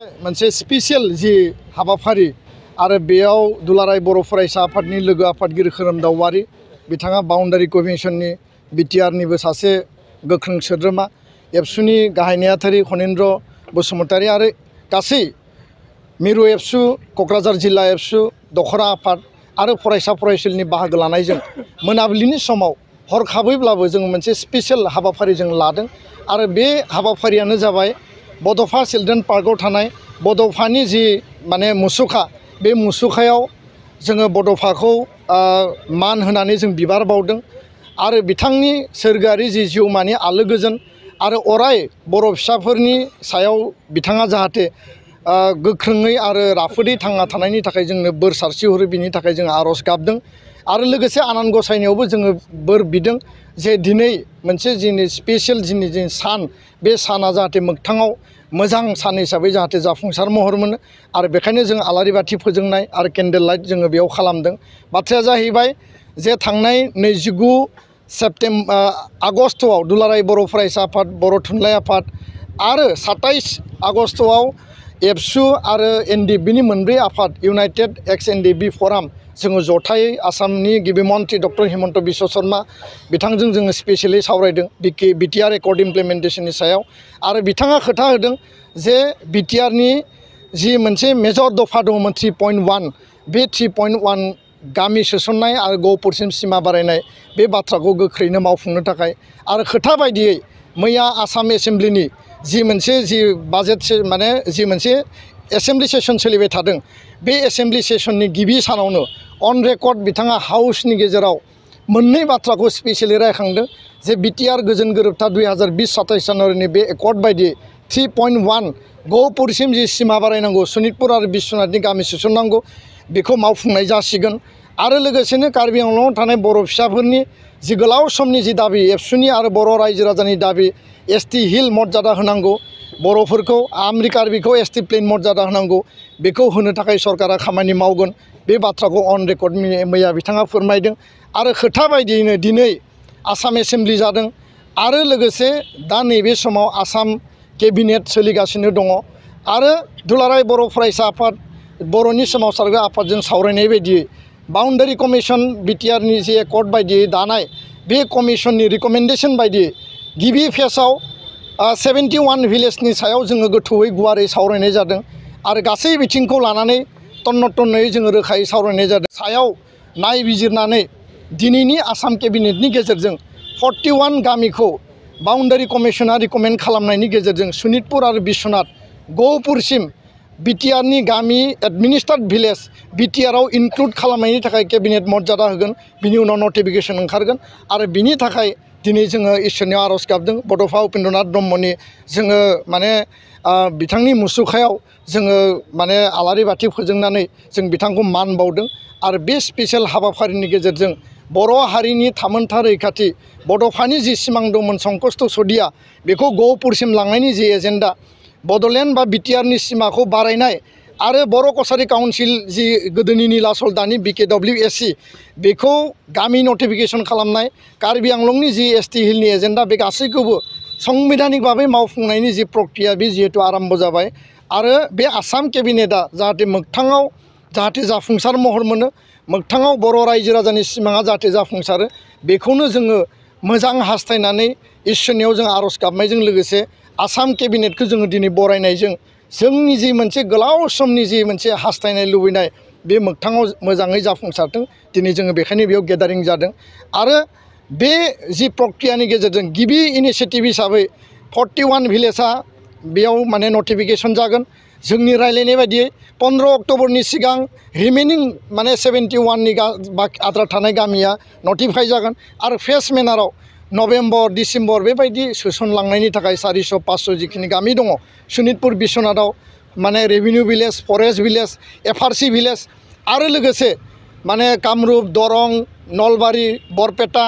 मोनसे स्पेशल जि हाबाफारि आरो बेयाव दुलाराय बर' फरायसा आफादनि लोगो आफादगिरि खोरोम दाउवारि बिथाङा बाउन्डारि कमिसननि बिटिआरनिबो सासे गोख्रों सोद्रोमा एबसुनि गाहाय नेहाथारि खनीन्द्र बसुमतारी आरो गासै मिरु एबसु क'क्राझार जिल्ला एबसु दखरा आफाद आरो फरायसा फरायसुलिनि बाहागो लानायजों मोनाबिलिनि समाव हरखाबैब्लाबो जों मोनसे स्पेशल हाबाफारि जों लादों आरो बे हाबाफारियानो जाबाय बड'फा चिल्ड्रेन पार्कआव थानाय बड'फानि जि माने मुसुखा बे मुसुखायाव जोङो बड'फाखौ मान होनानै जों बिबार बावदों आरो बिथांनि सोरगोआरि जि जिउमानि आलो गोजोन आरो अराय बर' फिसाफोरनि सायाव बिथाङा जाहाथे गोख्रोङै आरो राफोदै थांना थानायनि थाखाय जोंनो बोर सारस्रिहरो बिनि थाखाय जों आर'ज गाबदों आरो लोगोसे आनान गसायनायावबो जोङो बोर बिदों जे दिनै मोनसे जोंनि स्पेशल जोंनि सान बे साना जाहाथे मोगथाङाव मोजां सान हिसाबै जाहाथे जाफुंसार महर मोनो आरो बेखायनो जों आलारि बाथि फोजोंनाय आरो केन्डेल लाइट जोङो बेयाव खालामदों। बाथ्राया जाहैबाय जे थांनाय 29 आगस्टआव दुलाराय बर' फरायसा आफाद बर' थुनलाइ आफाद आरो 27 आगस्टआव एबसु आरो एनडिएफबिनि मोनब्रै आफाद इउनाइटेड एक्स एनडिएफबि फराम जोङो जथायै आसामनि गिबि मन्थ्रि डक्टर हिमन्त बिश्व शर्मा बिथांजों जोङो स्पेशलि सावरायदों बिटिआर एकर्ड इमप्लिमेन्टेसननि सायाव आरो बिथाङा खोथा होदों जे बिटिआरनि जि मोनसे मेजर दफा दङमोन 3.1 बे 3.1 गामि सोसननाय आरो गहपुरसिम सिमा बारायनाय बे बाथ्राखौ गोख्रैनो मावफुंनो थाखाय आरो खोथा बायदियै मैया आसाम एसेम्ब्लिनि जि मोनसे बाजेट माने जि मोनसे एसेम्ब्लि सेसन सोलिबाय थादों बे एसेम्ब्लि सेसननि गिबि सानावनो अन रेकर्ड बिथाङा हाउसनि गेजेराव मोननै बाथ्राखौ स्पेशलि रायखांदों जे बिटिआर गोजोन गोरोबथा 2020-27 जानुवारिनि बे एकर्ड बायदियै 3.1 गहपुरसिम जि सिमा बारायनांगौ सनितपुर आरो बिश्वनाथनि गामि सोसननांगौ बेखौ मावफुंनाय जासिगोन आरो लोगोसेनो कार्बि आंलंआव थानाय बर' फिसाफोरनि जि गोलाव समनि जि दाबि एबसुनि आरो बर' रायजो राजानि दाबि एसटि हिल मर्यादा होनांगौ बर'फोरखौ आमरि कार्बिखौ एसटि प्लेन मर्यादा होनांगौ बेखौ होनो थाखाय सरकारा खामानि मावगोन बे बाथ्राखौ अन रेकर्ड मैया बिथाङा फोरमायदों आरो खोथा बायदियैनो दिनै आसाम एसेम्ब्लि जादों आरो लोगोसे दा नैबे समाव आसाम केबिनेट सोलिगासिनो दङ आरो दुलाराय बर' फरायसा आफाद बर'नि सोमावसारग्रा आफादजों सावरायनाय बायदियै बाउन्डारि कमिसन बिटिआरनि जे एकर्ड बायदियै दानाय बे कमिसननि रिकमेन्डेसन बायदियै गिबि फेजआव 71 भिलेजनि सायाव जोङो गोथौयै गुवारै सावरायनाय जादों आरो गासै बिथिंखौ लानानै तन्न'यै जोङो रोखायै सावरायनाय जादों सायाव नायबिजिरनानै दिनैनि आसाम केबिनेटनि गेजेरजों 41 गामिखौ बाउन्डारि कमिसना रिकमेन्ड खालामनायनि गेजेरजों सनितपुर आरो बिश्वनाथ गहपुरसिम बिटिआरनि गामि एडमिनिस्ट्रेटेड भिलेज बिटिआरआव इनक्लुड खालामनायनि थाखाय केबिनेट मर्यादा होगोन बिनि उनाव नटिफिकेसन ओंखारगोन आरो बिनि थाखाय दिनै जोङो इसोरनियाव आर'ज गाबदों बड'फा उपेन्द्रनाथ ब्रह्मनि जोङो माने बिथांनि मुसुखायाव जोङो माने आलारि बाथि फोजोंनानै जों बिथांखौ मान बावदों आरो बे स्पेशल हाबाफारिनि गेजेरजों बर' हारिनि थामोनथा रैखाथि बड'फानि जि सिमां दंमोन संकष्ट सदिया बेखौ गहपुरसिम लांनायनि जि एजेन्डा बड'लेण्ड बा बिटिआरनि सिमाखौ बारायनाय आरो बर' कसारि काउन्सिल जि गोदोनि नीलाचल दानि BKWSC बेखौ गामि नटिफिकेसन खालामनाय कार्बि आंलंनि जि एसटि हिलनि एजेन्डा बे गासैखौबो संबिधानिक भाबै मावफुंनायनि जि प्रक्रिया बे जिहेतु आरम्भ जाबाय आरो बे आसाम केबिनेटआ जाहाथे मोगथाङाव जाहाथे जाफुंसार महर मोनो मोगथाङाव बर' रायजो राजानि सिमाङा जाहाथे जाफुंसारो बेखौनो जोङो मोजां हास्थायनानै इसोरनियाव जों आर'ज गाबनायजों लोगोसे आसाम केबिनेटखौ जोङो दिनै बरायनायजों जोंनि जि मोनसे गोलाव समनि जि मोनसे हास्थायनाय लुबैनाय बे मोगथाङाव मोजाङै जाफुंसारथों दिनै जोङो बेखायनो बेयाव गेदारिं जादों आरो बे जि प्रक्रियानि गेजेरजों गिबि इनिसियेटिभ हिसाबै 41 भिलेजआ बेयाव माने नटिफिकेसन जागोन जोंनि रायलायनाय बायदियै 15 अक्ट'बरनि सिगां रिमेनिं माने 71नि आद्रा थानाय गामिया नटिफाइ जागोन आरो फेस मेनाराव नभेम्बर डिसेम्बर बेबायदि सोसनलांनायनि थाखाय 400-500 जिखिनि गामि दङ सनितपुर बिश्वनाथाव माने revenue village forest village FRC village आरो लोगोसे माने कामरुप दरं नलबारि बरपेटा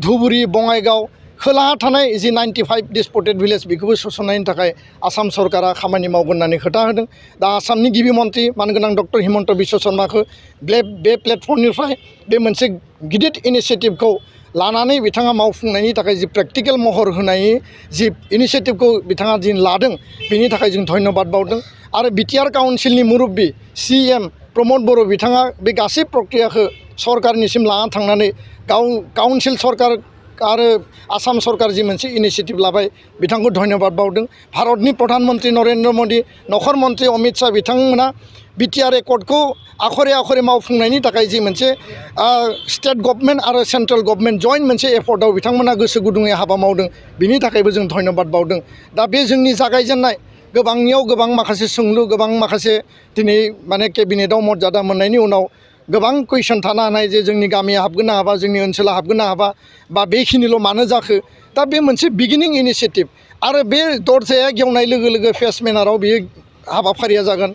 धुबुरी बङाइगाव खोलाहा थानाय जि 95 डिसपुटेड भिलेज बेखौबो सोसननायनि थाखाय आसाम सरकारा खामानि मावगोन होननानै खोथा होदों दा आसामनि गिबि मन्थ्रि मानगोनां डक्टर हिमन्त बिश्व शर्माखौ बे प्लेटफर्मनिफ्राय बे मोनसे गिदिर इनिसियेटिभखौ लानानै बिथाङा मावफुंनायनि थाखाय जि प्रेक्टिकेल महर होनायनि जि इनिशियेटिभखौ बिथाङा दिन लादों बिनि थाखाय जों धन्यबाद बावदों आरो बिटिआर काउन्सिलनि मुरब्बी CM प्रमद बर' बिथाङा बे गासै प्रक्रियाखौ सरकारनिसिम लाना थांनानै काउन्सिल सरकार आरो आसाम सरकार जि मोनसे इनिशियेटिभ लाबाय बिथांखौ धन्यबाद बावदों भारतनि प्रधानमन्त्री नरेन्द्र मोदी नखर मन्त्रि अमित शाह बिथांमोना बिटिआर एकर्डखौ आखरे आखरे मावफुंनायनि थाखाय जि मोनसे स्टेट गभर्नमेन्ट आरो सेन्ट्रेल गभर्नमेन्ट जइन्ट मोनसे एफर्टआव बिथांमोना गोसो गुदुङै हाबा मावदों बिनि थाखायबो जों धन्यबाद बावदों दा बे जोंनि जागायजेननाय गोबांनियाव गोबां माखासे सोंलु गोबां माखासे दिनै माने केबिनेटआव मर्यादा मोननायनि उनाव गोबां कुइसन थानो हानाय जे जोंनि गामिया हाबगोन ना हाबा जोंनि ओनसोला हाबगोन ना हाबा बा बेखिनिल' मानो जाखो दा बे मोनसे बिगिनिं इनिशियेटिभ आरो बे दरजाया गेवनाय लोगो लोगो फेस मेनाराव बेयो हाबाफारिया जागोन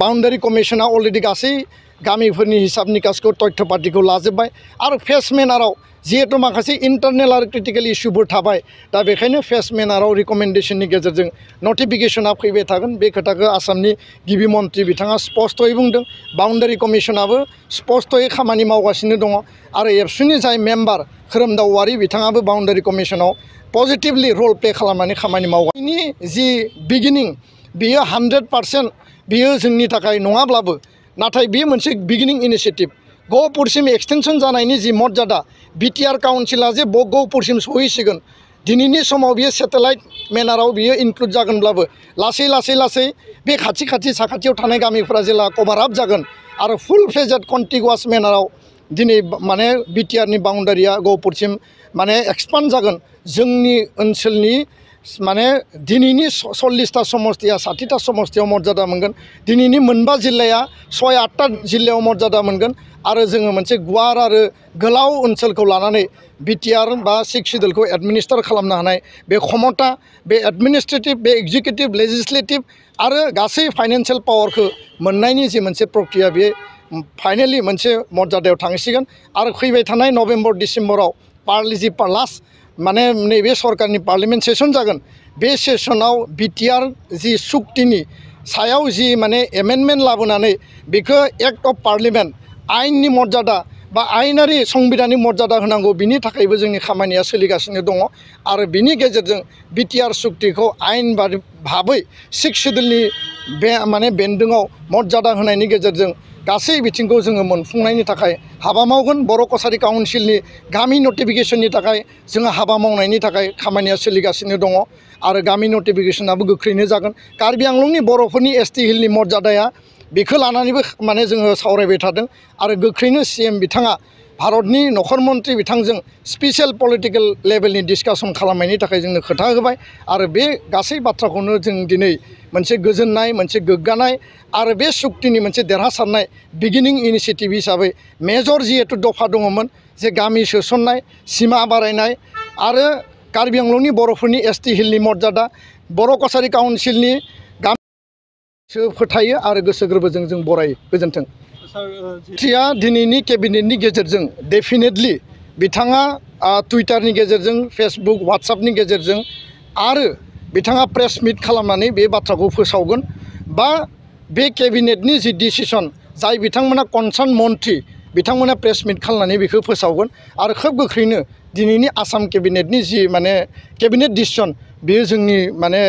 बाउन्डारि कमिसना अलरेडि गासै गामिफोरनि हिसाब निकासखौ तथ्य पातिखौ लाजोब्बाय आरो फेस मेनाराव जिहेतु माखासे इन्टारनेल आरो क्रिटिकेल इस्युफोर थाबाय दा बेखायनो फेस मेनाराव रिकमेन्डेसननि गेजेरजों नटिफिकेसना फैबाय थागोन बे खोथाखौ आसामनि गिबि मन्थ्रि बिथाङा स्पष्टयै बुंदों बाउन्डारि कमिसनाबो स्पष्टयै खामानि मावगासिनो दङ आरो एबसुनि जाय मेम्बार खोरोमदाव औवारि बिथाङाबो बाउन्डारि कमिसनाव पजिटिभलि रल प्ले खालामनानै खामानि मावगासिनो जि बिगिनिं बियो 100% बियो जोंनि थाखाय नङाब्लाबो नाथाय बियो मोनसे बिगिनिं इनिशियेटिभ गहपुरसिम एक्सटेनसन जानायनि जि मर्यादा बिटिआर काउन्सिला जे गहपुरसिम सहैसिगोन दिनैनि समाव बियो सेटेलाइट मेनाराव बियो इनक्लुड जागोनब्लाबो लासै लासै लासै बे खाथि खाथि साखाथियाव थानाय गामिफोरा जेला कभार आप जागोन आरो फुल फ्लेजेड कन्टिगुवास मेनाराव दिनै माने बिटिआरनि बाउन्डारिया गहपुरसिम माने एक्सपान्ड जागोन जोंनि ओनसोलनि माने दिनैनि 40टा समस्तिया 60टा समस्तियाव मर्यादा मोनगोन दिनैनि मोनबा जिल्लाया 6-8टा जिल्लायाव मर्यादा मोनगोन आरो जोङो मोनसे गुवार आरो गोलाव ओनसोलखौ लानानै बिटिआर बा 6 शिड्युलखौ एडमिनिस्टार खालामनो हानाय बे क्षमता बे एडमिनिस्ट्रेटिभ बे एक्जिकिउटिभ लेजिस्लेटिभ आरो गासै फाइनान्सियेल पावारखौ मोननायनि जि मोनसे प्रक्रिया बे फाइनेलि मोनसे मर्यादायाव थांसिगोन आरो फैबाय थानाय नभेम्बर डिसेम्बराव जि लास्ट माने नैबे सरकारनि पार्लियामेन्ट सेसन जागोन बे सेसनाव बिटिआर जि सुक्तिनि सायाव जि माने एमेन्डमेन्ट लाबोनानै बेखौ एक्ट अफ पार्लियामेन्ट आइननि मर्यादा बा आइनारि संबिधाननि मर्यादा होनांगौ बिनि थाखायबो जोंनि खामानिया सोलिगासिनो दङ आरो बिनि गेजेरजों बिटिआर सुक्तिखौ आइन भाबै 6 शिड्युलनि बे माने बेन्दोङाव मर्यादा होनायनि गेजेरजों गासै बिथिंखौ जोङो मोनफुंनायनि थाखाय हाबा मावगोन बर' कसारी काउन्सिलनि गामि नटिफिकेसननि थाखाय जोङो हाबा मावनायनि थाखाय खामानिया सोलिगासिनो दङ आरो गामि नटिफिकेसनाबो गोख्रैनो जागोन कार्बि आंलंनि बर'फोरनि एसटि हिलनि मर्यादाया बेखौ लानानैबो माने जोङो सावरायबाय थादों आरो गोख्रैनो CM बिथाङा भारतनि नखर मन्त्रि बिथांजों स्पेसियेल पलिटिकेल लेभेलनि डिसकासन खालामनायनि थाखाय जोंनो खोथा होबाय आरो बे गासै बाथ्राखौनो जों दिनै मोनसे गोजोननाय मोनसे गोग्गानाय आरो बे सुक्तिनि मोनसे देरहासारनाय बिगिनिं इनिशियेटिभ हिसाबै मेजर जिहेतु दफा दङमोन जे गामि सोसननाय सिमा बारायनाय आरो कार्बि आंलंनि बर'फोरनि एसटि हिलनि मर्यादा बर' कसारी काउन्सिलनि गामि फोथायो आरो गोसो गोरबोजों जों बरायो गोजोन्थों थिया दिनैनि केबिनेटनि गेजेरजों डेफिनेटलि बिथाङा टुइटारनि गेजेरजों फेसबुक वाट्सएपनि गेजेरजों आरो बिथाङा प्रेस मिट खालामनानै बे बाथ्राखौ फोसावगोन बा बे केबिनेटनि जि डिसिसन जाय बिथांमोना कनसार्न मन्त्रि बिथांमोना प्रेस मिट खालामनानै बेखौ फोसावगोन आरो खोब गोख्रैनो दिनैनि आसाम केबिनेटनि जि माने केबिनेट डिसिसन बेयो जोंनि माने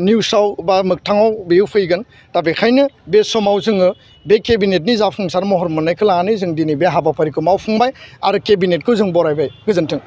निउसाव बा मोगथाङाव बेयो फैगोन दा बेखायनो बे समाव जोङो बे केबिनेटनि जाफुंसार महर मोननायखौ लानानै जों दिनै बे हाबाफारिखौ मावफुंबाय आरो केबिनेटखौ जों बरायबाय गोजोन्थों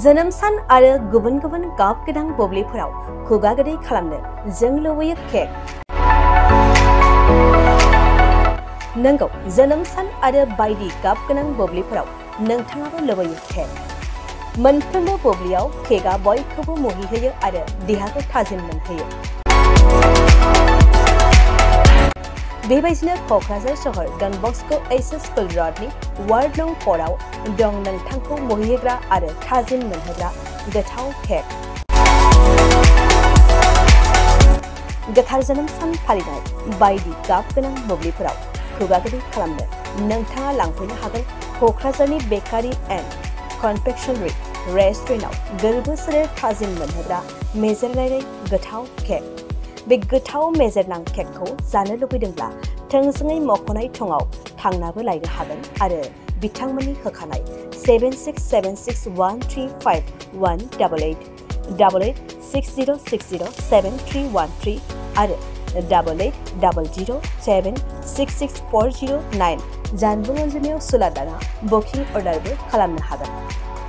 जोनोम सान आरो गुबुन गुबुन गाब गोनां बुब्लिफोराव खुगा गोदै खालामनो जों लुबैयो केक नंगौ जोनोम सान आरो बायदि गाब गोनां बुब्लिफोराव नोंथाङाबो लुबैयो केक मोनफ्रोमबो बुब्लियाव केकआ बयखौबो मुहिहोयो आरो देहाखौ थाजिम मोनहोयो बेबायदिनो क'क्राझार सहर डन बस्क' एचएस स्कुल र'डनि वार्ड नं 4आव दं नोंथांखौ मुहिहोग्रा आरो थाजिम मोनहोग्रा गोथाव केक गोथार जोनोम सान फालिनाय बायदि गाब गोनां बुब्लिफोराव खुगा गोदै खालामनो नोंथाङा लांफैनो हागोन क'क्राझारनि बेकारि एन्ड कनफेक्शनारि रेस्टुरेन्टआव गोरबो सोलेर थाजिम मोनहोग्रा मेजेरनाय गोथाव केक बे गोथाव मेजेरनां केकखौ जानो लुबैदोंब्ला थोंजोङै मख'नाय थंआव थांनाबो लायनो हागोन आरो बिथांमोननि होखानाय 7676135188 8860607313 आरो 8800766409 जानबुं अनजिमायाव सुलादाना बुकिं अर्डारबो खालामनो हागोन।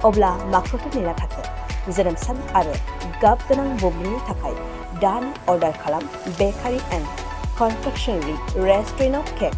अब्ला माखौथो नेना थाखो? जोनोम सान आरो गाब गोनां बुब्लिनि थाखाय दानो अर्डार खालाम बेकारि एन्ड कनफेक्शनारि रेस्टुरेन्टआव केक